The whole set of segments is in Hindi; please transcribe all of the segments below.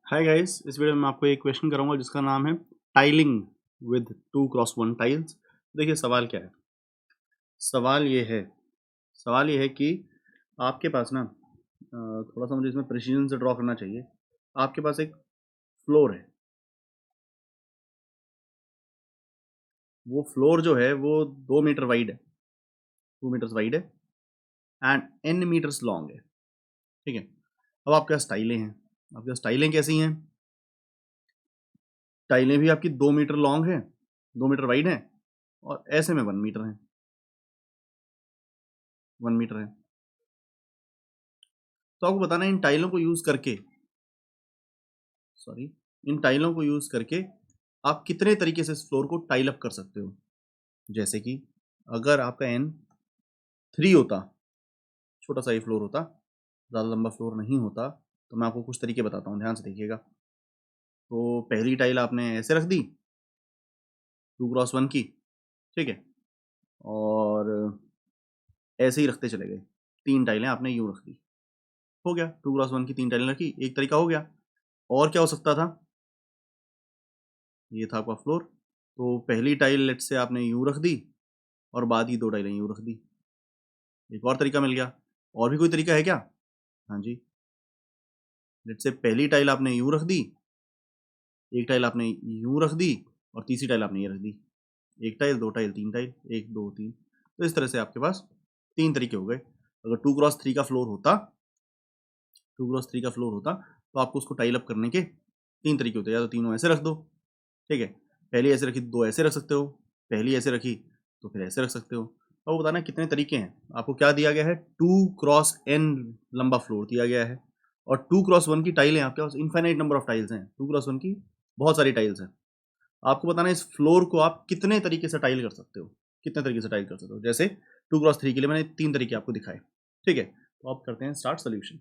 हाय गाइस, इस वीडियो में मैं आपको एक क्वेश्चन कराऊंगा जिसका नाम है टाइलिंग विद 2x1 टाइल्स। देखिए सवाल क्या है। सवाल ये है कि आपके पास ना थोड़ा सा मुझे इसमें प्रिसीजन से ड्रॉ करना चाहिए। आपके पास एक फ्लोर है। वो फ्लोर जो है वो 2 मीटर वाइड है, 2 मीटर्स वाइड है एंड n मीटर्स लॉन्ग है। ठीक है। अब आपके पास टाइलें हैं। आपके पास टाइलें कैसी हैं? टाइलें भी आपकी 2 मीटर लॉन्ग है, 2 मीटर वाइड है और ऐसे में 1 मीटर है, 1 मीटर है। तो आपको बताना है इन टाइलों को यूज करके इन टाइलों को यूज करके आप कितने तरीके से इस फ्लोर को टाइल अप कर सकते हो। जैसे कि अगर आपका n 3 होता, छोटा सा ये फ्लोर होता, ज़्यादा लंबा फ्लोर नहीं होता, तो मैं आपको कुछ तरीके बताता हूँ, ध्यान से देखिएगा। तो पहली टाइल आपने ऐसे रख दी 2x1 की, ठीक है, और ऐसे ही रखते चले गए। 3 टाइलें आपने यूँ रख दी, हो गया। 2x1 की 3 टाइलें रखी, एक तरीका हो गया। और क्या हो सकता था? ये था आपका फ्लोर। तो पहली टाइल लेट से आपने यूँ रख दी और बाद की 2 टाइलें यूँ रख दी। एक और तरीका मिल गया। और भी कोई तरीका है क्या? हाँ जी। लेट से पहली टाइल आपने यूँ रख दी, एक टाइल आपने यूँ रख दी और तीसरी टाइल आपने ये रख दी। एक टाइल, 2 टाइल, 3 टाइल, 1 2 3। तो इस तरह से आपके पास 3 तरीके हो गए। अगर 2x3 का फ्लोर होता, 2x3 का फ्लोर होता तो आपको उसको टाइल अप करने के 3 तरीके होते। या तो तीनों ऐसे रख दो, ठीक है, पहली ऐसे रखी, 2 ऐसे रख सकते हो, पहली ऐसे रखी तो फिर ऐसे रख सकते हो। अब वो बताना कितने तरीके हैं। आपको क्या दिया गया है? 2x n लंबा फ्लोर दिया गया है और 2x1 की टाइलें आपके पास इनफाइनाइट नंबर ऑफ टाइल्स हैं। 2x1 की बहुत सारी टाइल्स हैं। आपको बताना है इस फ्लोर को आप कितने तरीके से टाइल कर सकते हो, कितने तरीके से टाइल कर सकते हो। जैसे 2x3 के लिए मैंने 3 तरीके आपको दिखाए, ठीक है। तो आप करते हैं स्टार्ट सोल्यूशन।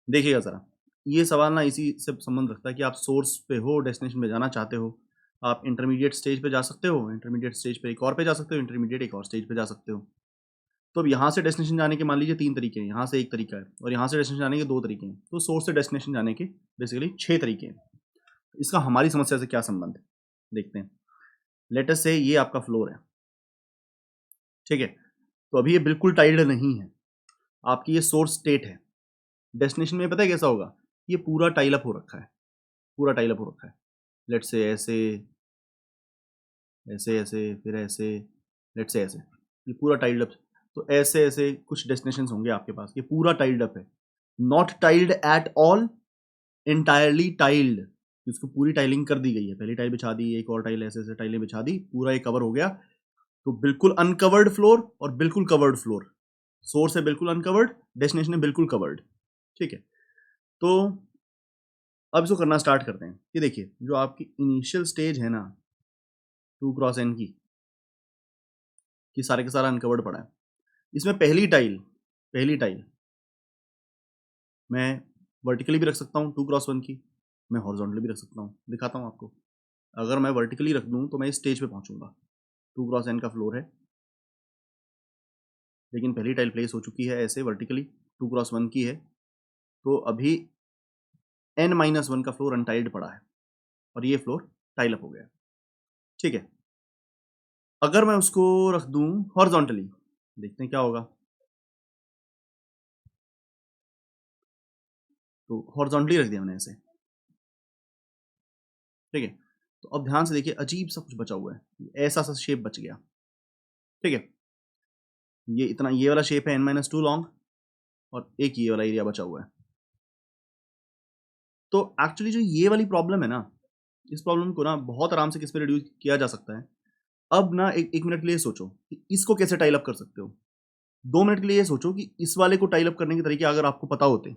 देखिएगा ज़रा, ये सवाल ना इसी से संबंध रखता है कि आप सोर्स पे हो, डेस्टिनेशन पे जाना चाहते हो। आप इंटरमीडिएट स्टेज पे जा सकते हो, इंटरमीडिएट स्टेज पे एक और पे जा सकते हो, इंटरमीडिएट एक और स्टेज पे जा सकते हो। तो अब यहाँ से डेस्टिनेशन जाने के मान लीजिए 3 तरीके हैं, यहाँ से एक तरीका है और यहाँ से डेस्टिनेशन जाने के 2 तरीके हैं। तो सोर्स से डेस्टिनेशन जाने के बेसिकली 6 तरीके हैं। इसका हमारी समस्या से क्या संबंध है, देखते हैं। लेट अस से ये आपका फ्लोर है, ठीक है। तो अभी ये बिल्कुल टाइल्ड नहीं है, आपकी ये सोर्स स्टेट है। डेस्टिनेशन में पता है कैसा होगा? ये पूरा टाइल अप हो रखा है, पूरा टाइल अप हो रखा है। लेट से ऐसे ऐसे ऐसे फिर ऐसे, लेट से ऐसे, ये पूरा टाइल्ड अप। तो ऐसे ऐसे कुछ डेस्टिनेशंस होंगे आपके पास। ये पूरा टाइल्ड अप है, not tiled at all, entirely tiled. इसको पूरी टाइलिंग कर दी गई है, पहली टाइल बिछा दी, एक और टाइल, ऐसे ऐसे टाइलें बिछा दी, पूरा ये कवर हो गया। तो बिल्कुल अनकवर्ड फ्लोर और बिल्कुल कवर्ड फ्लोर। सोर्स है बिल्कुल अनकवर्ड, डेस्टिनेशन है बिल्कुल कवर्ड, ठीक है। तो अब इसको करना स्टार्ट करते हैं। ये देखिए, जो आपकी इनिशियल स्टेज है ना 2x n की, कि सारे का सारा अनकवर्ड पड़ा है। इसमें पहली टाइल मैं वर्टिकली भी रख सकता हूँ 2x1 की, मैं हॉरिजॉन्टली भी रख सकता हूँ। दिखाता हूँ आपको। अगर मैं वर्टिकली रख दूँ तो मैं इस स्टेज पे पहुँचूंगा। 2x n का फ्लोर है, लेकिन पहली टाइल प्लेस हो चुकी है ऐसे वर्टिकली, 2x1 की है। तो अभी n-1 का फ्लोर अनटाइल्ड पड़ा है और ये फ्लोर टाइल अप हो गया, ठीक है। अगर मैं उसको रख दूं हॉरिजॉन्टली, देखते हैं क्या होगा। तो हॉरिजॉन्टली रख दिया मैंने ऐसे, ठीक है। तो अब ध्यान से देखिए, अजीब सा कुछ बचा हुआ है, ऐसा सा शेप बच गया, ठीक है। ये इतना, ये वाला शेप है n-2 लॉन्ग और एक ये वाला एरिया बचा हुआ है। तो एक्चुअली जो ये वाली प्रॉब्लम है ना, इस प्रॉब्लम को ना बहुत आराम से किस पे रिड्यूस किया जा सकता है। अब ना एक मिनट के लिए सोचो कि इसको कैसे टाइल अप कर सकते हो। 2 मिनट के लिए ये सोचो कि इस वाले को टाइल अप करने के तरीके अगर आपको पता होते,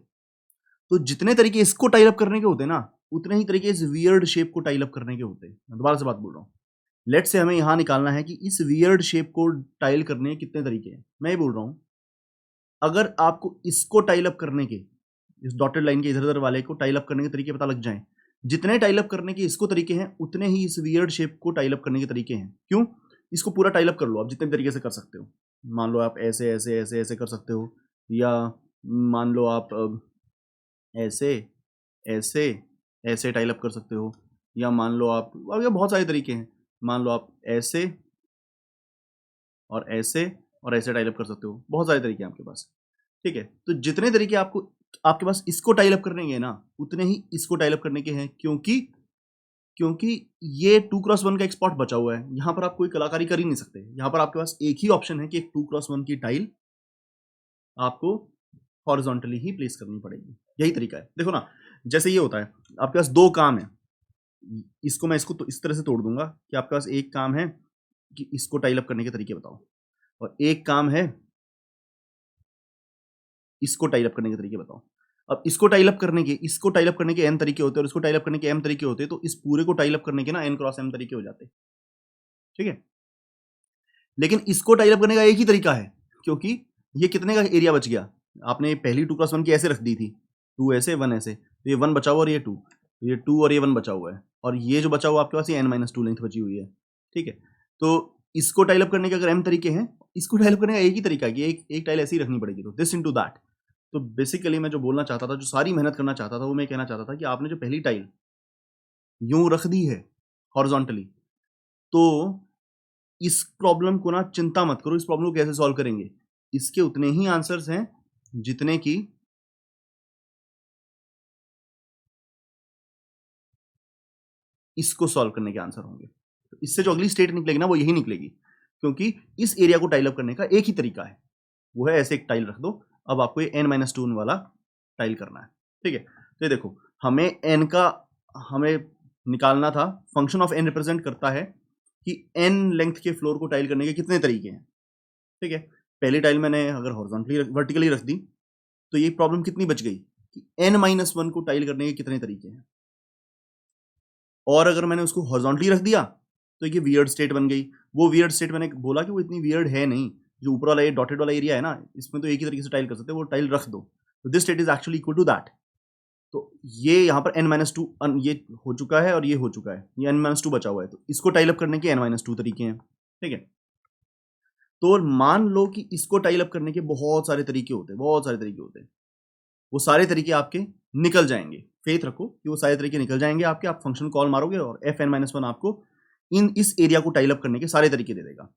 तो जितने तरीके इसको टाइल अप करने के होते ना, उतने ही तरीके इस वियर्ड शेप को टाइल अप करने के होते। मैं दोबारा से बात बोल रहा हूँ। लेट से हमें यहां निकालना है कि इस वियर्ड शेप को टाइल करने के कितने तरीके हैं। मैं ये बोल रहा हूं, अगर आपको इसको टाइल अप करने के, इस डॉटेड लाइन के इधर उधर वाले को टाइल अप करने के तरीके पता लग जाएं, जितने टाइल अप करने के इसको तरीके हैं, उतने ही इस वियर्ड शेप को टाइल अप करने के तरीके हैं। क्यों? इसको पूरा टाइल अप कर लो आप जितने तरीके से कर सकते हो। मान लो आप ऐसे ऐसे ऐसे ऐसे कर सकते हो, या मान लो आप ऐसे ऐसे ऐसे टाइल अप कर सकते हो, या मान लो आप, अब ये बहुत सारे तरीके हैं, मान लो आप ऐसे और ऐसे और ऐसे टाइल अप कर सकते हो, बहुत सारे तरीके हैं आपके पास। ठीक है, तो जितने तरीके आपको आपके पास इसको टाइल अप करने के हैं ना, उतने ही इसको टाइल अप करने के हैं, क्योंकि क्योंकि ये 2x1 का एक स्पॉट बचा हुआ है, यहाँ पर आप कोई कलाकारी कर ही नहीं सकते। यहाँ पर आपके पास एक ही ऑप्शन है कि एक 2x1 की टाइल आपको हॉरिजॉन्टली ही प्लेस करनी पड़ेगी, यही तरीका है। देखो ना, जैसे ये होता है, आपके पास दो काम है, इसको मैं इसको तो इस तरह से तोड़ दूंगा कि आपके पास एक काम है कि इसको टाइल अप करने के तरीके बताओ, और एक काम है इसको टाइल अप करने के तरीके बताओ। अब इसको टाइल अप करने के n तरीके होते हैं और इसको टाइल अप करने के m तरीके होते हैं, तो इस पूरे को टाइल अप करने के ना n क्रॉस m तरीके हो जाते हैं। ठीक है, लेकिन इसको टाइल अप करने का एक ही तरीका है, क्योंकि ये कितने का एरिया बच गया, आपने पहली 2x1 की ऐसे रख दी थी, 2 ऐसे 1 ऐसे, तो ये 1 बचा हुआ और ये 2, तो ये 2 और ये 1 बचा हुआ है, और ये जो बचा हुआ आपके पास ये n-2 लेंथ बची हुई है। ठीक है, तो इसको टाइल अप करने के अगर m तरीके हैं, इसको टाइल अप करने का एक ही तरीका है कि एक टाइल ऐसी ही रखनी पड़ेगी, तो दिस इनटू दैट। तो बेसिकली मैं जो बोलना चाहता था, जो सारी मेहनत करना चाहता था, वो मैं कहना चाहता था कि आपने जो पहली टाइल यूं रख दी है हॉरिजॉन्टली, तो इस प्रॉब्लम को ना चिंता मत करो, इस प्रॉब्लम को कैसे सॉल्व करेंगे, इसके उतने ही आंसर्स हैं जितने की इसको सॉल्व करने के आंसर होंगे। तो इससे जो अगली स्टेट निकलेगी ना, वो यही निकलेगी, क्योंकि इस एरिया को टाइल अप करने का एक ही तरीका है, वो है ऐसे एक टाइल रख दो। अब आपको ये n-2 वाला टाइल करना है। ठीक है, तो ये देखो, हमें n का हमें निकालना था, फंक्शन ऑफ n रिप्रेजेंट करता है कि n लेंथ के फ्लोर को टाइल करने के कितने तरीके हैं। ठीक है, पहली टाइल मैंने अगर हॉरिजॉन्टली वर्टिकली रख दी, तो ये प्रॉब्लम कितनी बच गई कि n-1 को टाइल करने के कितने तरीके हैं, और अगर मैंने उसको हॉरिजॉन्टली रख दिया तो ये वियर्ड स्टेट बन गई। वो वियर्ड स्टेट मैंने बोला कि वो इतनी वियर्ड है नहीं, जो ऊपर वाला ये डॉटेड वाला एरिया है ना, इसमें तो एक ही तरीके से टाइल कर सकते हैं, वो टाइल रख दो, तो this state is actually equal to that. तो ये यहाँ पर n-2 ये हो चुका है और ये हो चुका है, ये n-2 बचा हुआ है, तो इसको टाइल अप करने के n-2 तरीके हैं। ठीक है, तो मान लो कि इसको टाइल अप करने के बहुत सारे तरीके होते हैं, बहुत सारे तरीके होते हैं, वो सारे तरीके आपके निकल जाएंगे, फेथ रखो कि वो सारे तरीके निकल जाएंगे आपके, आप फंक्शन कॉल मारोगे और fn-1 आपको इस एरिया को टाइल अप करने के सारे तरीके दे देगा,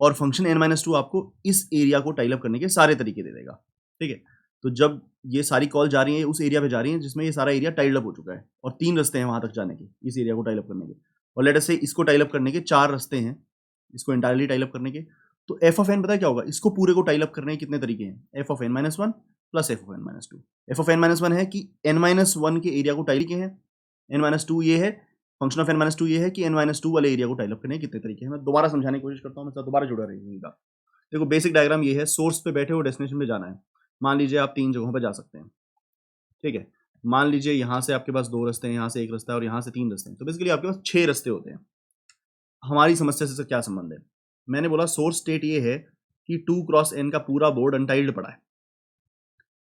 और फंक्शन n-2 आपको इस एरिया को टाइल अप करने के सारे तरीके दे देगा। ठीक है, तो जब ये सारी कॉल जा रही है उस एरिया पे जा रही है जिसमें ये सारा एरिया टाइल्ड अप हो चुका है, और 3 रास्ते हैं वहां तक जाने के, इस एरिया को टाइल अप करने के, और लेट अस से इसको टाइल अप करने के 4 रास्ते हैं, इसको इंटायरली टाइल अप करने के। तो एफ ऑफ एन पता है क्या होगा, इसको पूरे को टाइल अप करने के कितने तरीके हैं, F of n-1 plus F of n-2। F of n-1 है कि n-1 के एरिया को टाइल के हैं, n-2 ये है, फंक्शन ऑफ n-2 ये है कि n-2 वाले एरिया को टाइल अप करने के कितने तरीके हैं। मैं दोबारा समझाने की कोशिश करता हूँ, मैं दोबारा जुड़ा रहिएगा। देखो, बेसिक डायग्राम ये है, सोर्स पे बैठे हो, डेस्टिनेशन पे जाना है। मान लीजिए आप 3 जगहों पे जा सकते हैं। ठीक है, मान लीजिए यहाँ से आपके पास 2 रास्ते हैं, यहाँ से 1 रास्ता है और यहाँ से 3 रास्ते हैं, तो बेसिकली आपके पास 6 रास्ते होते हैं। हमारी समस्या से क्या संबंध है, मैंने बोला सोर्स स्टेट ये है कि 2x n का पूरा बोर्ड अनटाइल्ड पड़ा है,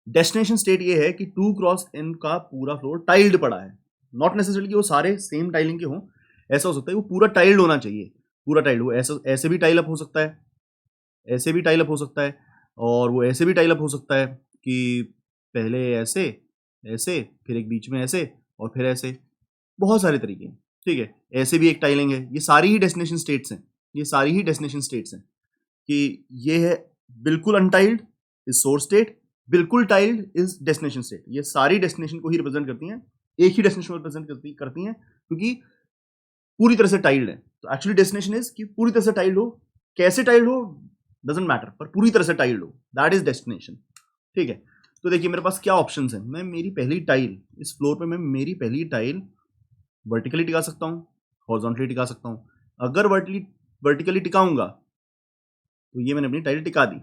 डेस्टिनेशन स्टेट ये है कि 2x n का पूरा फ्लोर टाइल्ड पड़ा है। नॉट नेसेसरी कि वो सारे सेम टाइलिंग के हों, ऐसा हो सकता है वो पूरा टाइल्ड होना चाहिए, पूरा टाइल्ड हो, ऐसे भी टाइल अप हो सकता है, ऐसे भी टाइल अप हो सकता है, और वो ऐसे भी टाइल अप हो सकता है कि पहले ऐसे ऐसे फिर एक बीच में ऐसे और फिर ऐसे, बहुत सारे तरीके हैं। ठीक है, ऐसे भी एक टाइलिंग है, ये सारी ही डेस्टिनेशन स्टेट्स हैं, ये सारी ही डेस्टिनेशन स्टेट्स हैं कि ये है बिल्कुल अनटाइल्ड इज सोर्स स्टेट, बिल्कुल टाइल्ड इज डेस्टिनेशन स्टेट। ये सारी डेस्टिनेशन को ही रिप्रेजेंट करती हैं, एक ही डेस्टिनेशन को रिप्रेजेंट करती हैं, क्योंकि पूरी तरह से टाइल्ड है। तो एक्चुअली डेस्टिनेशन इज कि पूरी तरह से टाइल्ड हो, कैसे टाइल्ड हो डजंट मैटर, पर पूरी तरह से टाइल्ड हो, दैट इज डेस्टिनेशन। ठीक है, तो देखिए मेरे पास क्या ऑप्शंस हैं, मैं मेरी पहली टाइल इस फ्लोर पे मैं मेरी पहली टाइल वर्टिकली टिका सकता हूँ, हॉरिजॉन्टली टिका सकता हूँ। अगर वर्टिकली टिकाऊंगा तो ये मैंने अपनी टाइल टिका दी,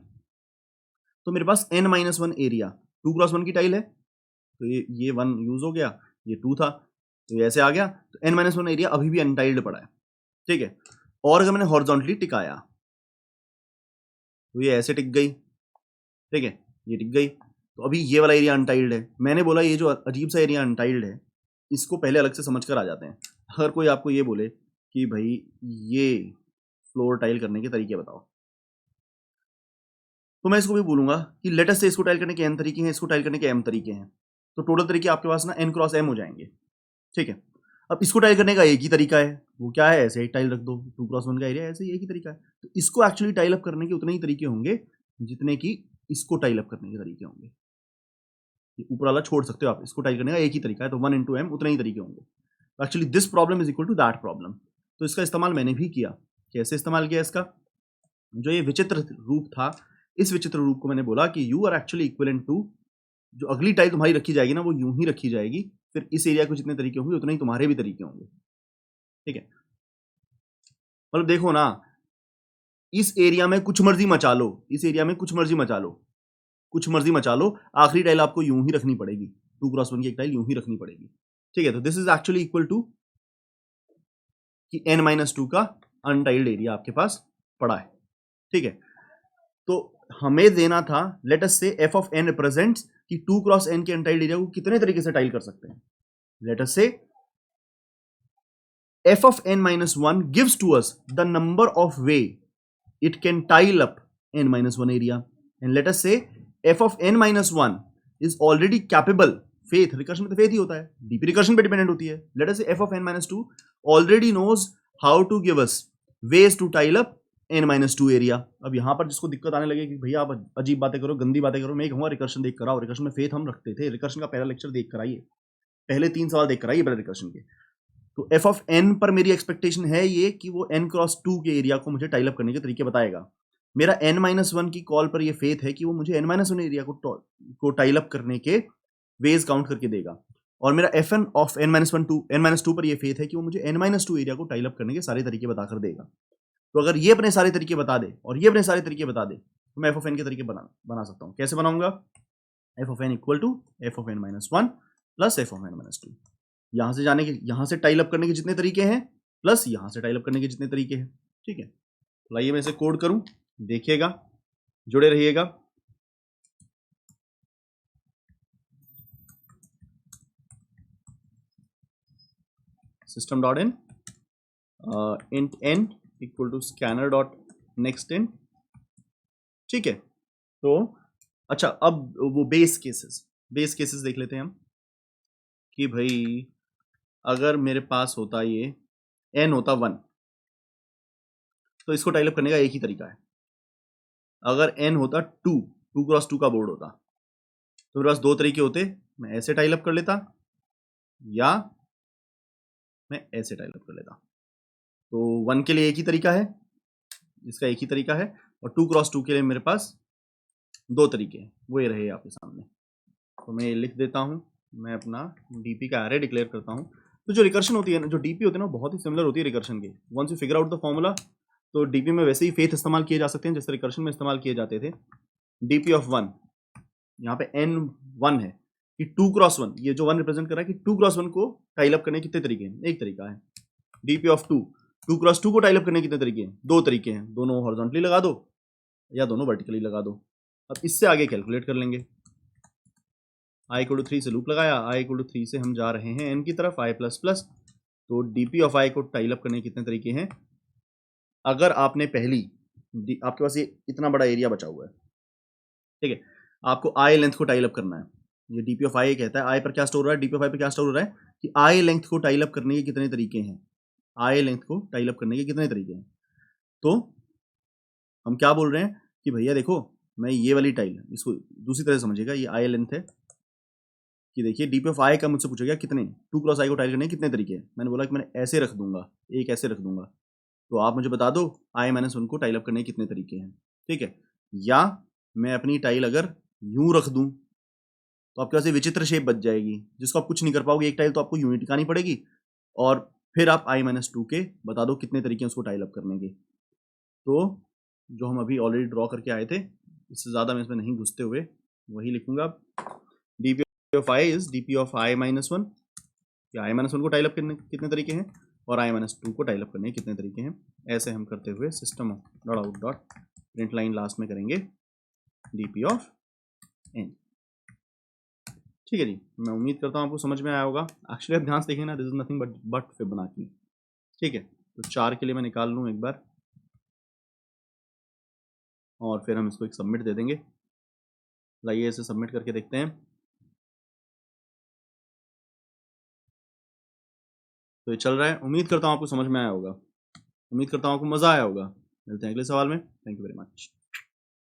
तो मेरे पास n-1 एरिया 2x1 की टाइल है, तो ये 1 यूज हो गया, ये 2 था तो ये ऐसे आ गया, तो n-1 एरिया अभी भी अनटाइल्ड पड़ा है। ठीक है, और अगर मैंने हॉरिजॉन्टली टिकाया तो ये ऐसे टिक गई। ठीक है, ये टिक गई, तो अभी ये वाला एरिया अनटाइल्ड है। मैंने बोला ये जो अजीब सा एरिया अनटाइल्ड है, इसको पहले अलग से समझ कर आ जाते हैं। अगर कोई आपको ये बोले कि भाई ये फ्लोर टाइल करने के तरीके बताओ, तो मैं इसको भी बोलूंगा कि लेट अस से इसको टाइल करने के n तरीके हैं, इसको टाइल करने के m तरीके हैं। तो टोटल तरीके आपके पास ना n क्रॉस m हो जाएंगे, ठीक है। अब इसको टाइल करने का एक ही तरीका है, वो क्या है, ऐसे एक टाइल रख दो, 2x1 का एरिया ऐसे ही एक ही तरीका है। तो इसको एक्चुअली टाइल अप करने के उतने ही तरीके होंगे जितने कि इसको टाइल अप करने के तरीके होंगे। ऊपर वाला छोड़ सकते हो आप, इसको टाइल करने का एक ही तरीका है, तो 1 × m उतने ही तरीके होंगे। Actually this problem is equal to that problem. तो इसका इस्तेमाल मैंने भी किया। कैसे इस्तेमाल किया इसका, जो ये विचित्र रूप था, इस विचित्र रूप को मैंने बोला कि you are actually equivalent to, जो अगली टाइल तुम्हारी रखी जाएगी ना वो यूं ही रखी जाएगी, फिर इस एरिया को जितने तरीके होंगे उतने ही तुम्हारे भी तरीके होंगे, ठीक है। मतलब देखो ना, इस एरिया में कुछ मर्जी मचा लो, इस एरिया में कुछ मर्जी मचा लो, कुछ मर्जी मचा लो, आखिरी टाइल आपको यूं ही रखनी पड़ेगी, 2x1 की एक टाइल यूं ही रखनी पड़ेगी, ठीक है। तो this is actually equal to कि n-2 का अनटाइल्ड एरिया आपके पास पड़ा है, ठीक है। तो हमें देना था, लेट अस से f ऑफ n रिप्रेजेंट्स कि 2x n के अनटाइल्ड एरिया को कितने तरीके से टाइल कर सकते हैं। लेट अस से f of n-1 gives to us the number of way it can tile up n-1 area, and let us say f of n-1 is already capable, faith recursion में तो faith ही होता है, डीपी रिकर्शन पे डिपेंडेंट होती है। let us say f of n-2 already knows how to give us ways to tile up n-2 area. अब यहां पर जिसको दिक्कत आने लगे कि भैया आप अजीब बातें करो, गंदी बातें करो, मैं कहूंगा रिकर्शन देख कर आओ, रिकर्शन में फेथ हम रखते थे, रिकर्शन का पहला लेक्चर देख कर आइए, पहले 3 सवाल देख कर आइए पहले रिकर्शन के। तो f ऑफ n पर मेरी एक्सपेक्टेशन है ये कि वो n×2 के एरिया को मुझे टाइल अप करने के तरीके बताएगा। मेरा n-1 की कॉल पर ये फेथ है कि वो मुझे n-1 एरिया को टाइल अप करने के वेज काउंट करके देगा, और मेरा fn ऑफ n-2 पर ये फेथ है कि वो मुझे n-2 एरिया को टाइल अप करने के सारे तरीके बताकर देगा। तो अगर ये अपने सारे तरीके बता दे और ये अपने सारे तरीके बता दे तो मैं f ऑफ n के तरीके बना सकता हूँ। कैसे बनाऊंगा, f of n equal to f of n-1 plus f of n-2, यहां से जाने के, यहां से टाइल अप करने के जितने तरीके हैं प्लस यहां से टाइल अप करने के जितने तरीके हैं, ठीक है। तो लाइए मैं इसे कोड करूं, देखिएगा, जुड़े रहिएगा। system.in int n equal to scanner dot next int, ठीक है। तो अच्छा, अब वो बेस केसेस देख लेते हैं हम कि भाई अगर मेरे पास होता ये n होता 1 तो इसको टाइल अप करने का एक ही तरीका है। अगर n होता 2x2 का बोर्ड होता तो मेरे पास दो तरीके होते, मैं ऐसे टाइल अप कर लेता या मैं ऐसे टाइल अप कर लेता। तो 1 के लिए एक ही तरीका है, इसका एक ही तरीका है, और 2x2 के लिए मेरे पास दो तरीके हैं, वो ये रहे आपके सामने। तो मैं ये लिख देता हूँ, मैं अपना डीपी का एरे डिक्लेयर करता हूँ। तो जो रिकर्शन होती है ना, जो डीपी होती है ना, बहुत ही सिमिलर होती है रिकर्शन के। Once you figure out the formula, तो डीपी में वैसे ही फेथ इस्तेमाल किए जा सकते हैं जैसे रिकर्शन में इस्तेमाल किए जाते थे। डीपी ऑफ 1, यहाँ पे n1 है कि 2x1, ये जो 1 रिप्रेजेंट कर रहा है कि 2x1 को टाइल अप करने के कितने तरीके हैं, एक तरीका है। डीपी ऑफ 2x2 को टाइल अप करने के कितने तरीके हैं, दो तरीके हैं, दोनों हॉरिजॉन्टली लगा दो या दोनों वर्टिकली लगा दो। अब इससे आगे कैलकुलेट कर लेंगे। i = 3 से लूप लगाया, i = 3 से हम जा रहे हैं n की तरफ, i++। तो डीपी ऑफ i को टाइल अप करने के कितने तरीके हैं। अगर आपने पहली, आपके पास ये इतना बड़ा एरिया बचा हुआ है, ठीक है, आपको i लेंथ को टाइल अप करना है। ये डीपी ऑफ i कहता है i पर क्या स्टोर हो रहा है, डीपी ऑफ i पर क्या स्टोर हो रहा है कि i लेंथ को टाइल अप करने के कितने तरीके हैं, i लेंथ को टाइल अप करने के कितने तरीके हैं। तो हम क्या बोल रहे हैं कि भैया देखो, मैं ये वाली टाइल, इसको दूसरी तरह समझिएगा, ये i लेंथ है कि देखिए डीपी ऑफ i का मुझसे पूछा गया कितने 2x i को टाइल करने के कितने तरीके हैं। मैंने बोला कि मैंने ऐसे रख दूंगा, एक ऐसे रख दूंगा, तो आप मुझे बता दो i-1 को टाइल अप करने के कितने तरीके हैं, ठीक है। या मैं अपनी टाइल अगर यूं रख दूं तो आपके पास ये विचित्र शेप बच जाएगी जिसको आप कुछ नहीं कर पाओगे। एक टाइल तो आपको यूं ही टिकानी पड़ेगी, और फिर आप i-2 के बता दो कितने तरीके हैं उसको टाइल अप करने के। तो जो हम अभी ऑलरेडी ड्रॉ करके आए थे, इससे ज़्यादा मैं इसमें नहीं घुसते हुए वही लिखूंगा। DP of i is DP of i-1, या i-1 को टाइल अप करने के कितने तरीके हैं और i-2 को टाइल अप करने के कितने तरीके हैं। ऐसे हम करते हुए system dot out dot print line last में करेंगे डीपी ऑफ n, ठीक है जी। मैं उम्मीद करता हूँ आपको समझ में आया होगा। एक्चुअली आप ध्यान से देखें ना, this is nothing but Fibonacci, ठीक है। तो 4 के लिए मैं निकाल लूँ एक बार, और फिर हम इसको एक सबमिट दे देंगे। लाइए इसे सबमिट करके देखते हैं। तो ये चल रहा है। उम्मीद करता हूँ आपको समझ में आया होगा, उम्मीद करता हूँ आपको मज़ा आया होगा। मिलते हैं अगले सवाल में। Thank you very much.